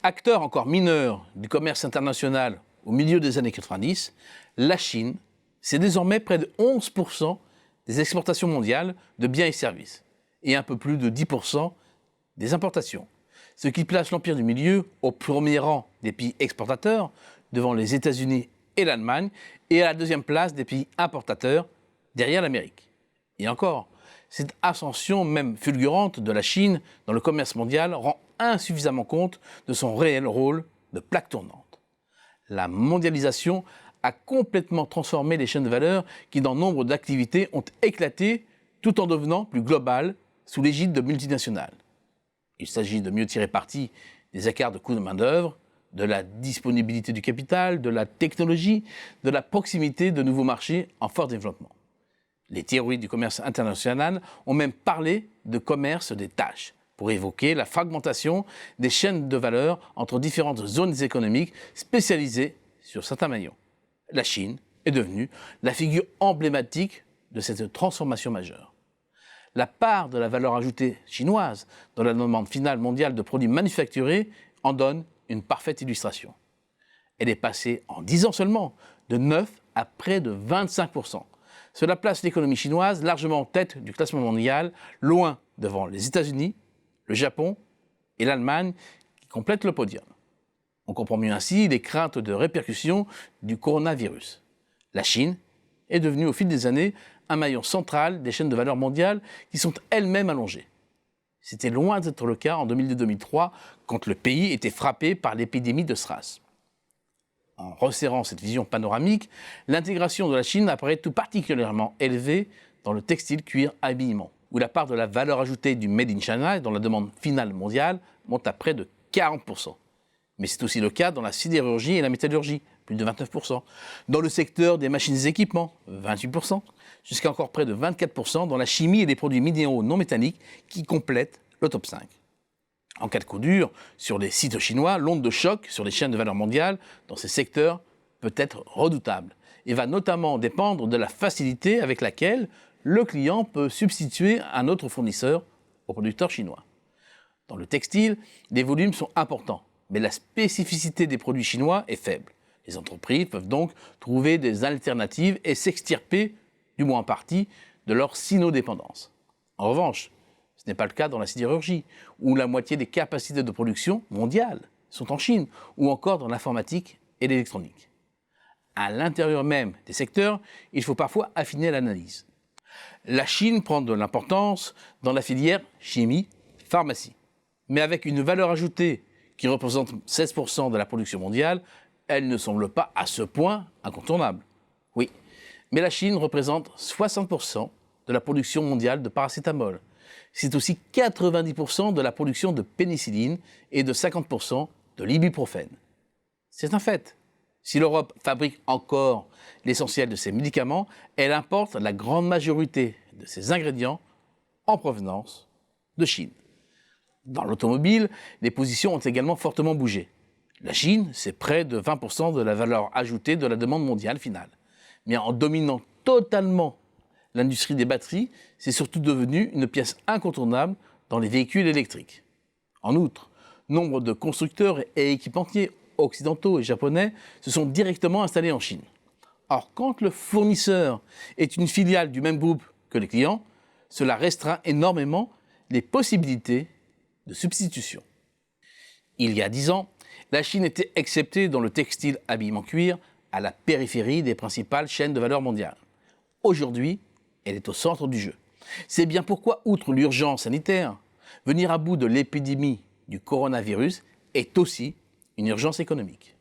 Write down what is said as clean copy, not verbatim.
Acteur encore mineur du commerce international au milieu des années 90, la Chine, c'est désormais près de 11% des exportations mondiales de biens et services et un peu plus de 10% des importations, ce qui place l'Empire du Milieu au premier rang des pays exportateurs devant les États-Unis et l'Allemagne et à la deuxième place des pays importateurs derrière l'Amérique. Et encore, cette ascension même fulgurante de la Chine dans le commerce mondial rend insuffisamment compte de son réel rôle de plaque tournante. La mondialisation a complètement transformé les chaînes de valeur qui, dans nombre d'activités, ont éclaté tout en devenant plus globales sous l'égide de multinationales. Il s'agit de mieux tirer parti des écarts de coûts de main-d'œuvre, de la disponibilité du capital, de la technologie, de la proximité de nouveaux marchés en fort développement. Les théories du commerce international ont même parlé de commerce des tâches, pour évoquer la fragmentation des chaînes de valeur entre différentes zones économiques spécialisées sur certains maillons. La Chine est devenue la figure emblématique de cette transformation majeure. La part de la valeur ajoutée chinoise dans la demande finale mondiale de produits manufacturés en donne une parfaite illustration. Elle est passée en 10 ans seulement de 9 à près de 25%. Cela place l'économie chinoise largement en tête du classement mondial, loin devant les États-Unis, le Japon et l'Allemagne qui complètent le podium. On comprend mieux ainsi les craintes de répercussions du coronavirus. La Chine est devenue au fil des années un maillon central des chaînes de valeur mondiales qui sont elles-mêmes allongées. C'était loin d'être le cas en 2002-2003 quand le pays était frappé par l'épidémie de SRAS. En resserrant cette vision panoramique, l'intégration de la Chine apparaît tout particulièrement élevée dans le textile, cuir, habillement, où la part de la valeur ajoutée du Made in China dans la demande finale mondiale monte à près de 40%. Mais c'est aussi le cas dans la sidérurgie et la métallurgie, plus de 29%. Dans le secteur des machines et équipements, 28%. Jusqu'à encore près de 24% dans la chimie et les produits minéraux non métalliques qui complètent le top 5. En cas de coup dur sur les sites chinois, l'onde de choc sur les chaînes de valeur mondiale dans ces secteurs peut être redoutable et va notamment dépendre de la facilité avec laquelle le client peut substituer un autre fournisseur au producteur chinois. Dans le textile, les volumes sont importants, mais la spécificité des produits chinois est faible. Les entreprises peuvent donc trouver des alternatives et s'extirper, du moins en partie, de leur sino-dépendance. En revanche, ce n'est pas le cas dans la sidérurgie, où la moitié des capacités de production mondiales sont en Chine, ou encore dans l'informatique et l'électronique. À l'intérieur même des secteurs, il faut parfois affiner l'analyse. La Chine prend de l'importance dans la filière chimie-pharmacie. Mais avec une valeur ajoutée qui représente 16% de la production mondiale, elle ne semble pas à ce point incontournable. Oui, mais la Chine représente 60% de la production mondiale de paracétamol. C'est aussi 90% de la production de pénicilline et de 50% de l'ibuprofène. C'est un fait. Si l'Europe fabrique encore l'essentiel de ses médicaments, elle importe la grande majorité de ses ingrédients en provenance de Chine. Dans l'automobile, les positions ont également fortement bougé. La Chine, c'est près de 20% de la valeur ajoutée de la demande mondiale finale. Mais en dominant totalement l'industrie des batteries, c'est surtout devenu une pièce incontournable dans les véhicules électriques. En outre, nombre de constructeurs et équipementiers occidentaux et japonais se sont directement installés en Chine. Or, quand le fournisseur est une filiale du même groupe que les clients, cela restreint énormément les possibilités de substitution. Il y a 10 ans, la Chine était exceptée dans le textile habillement cuir à la périphérie des principales chaînes de valeur mondiales. Aujourd'hui, elle est au centre du jeu. C'est bien pourquoi, outre l'urgence sanitaire, venir à bout de l'épidémie du coronavirus est aussi une urgence économique.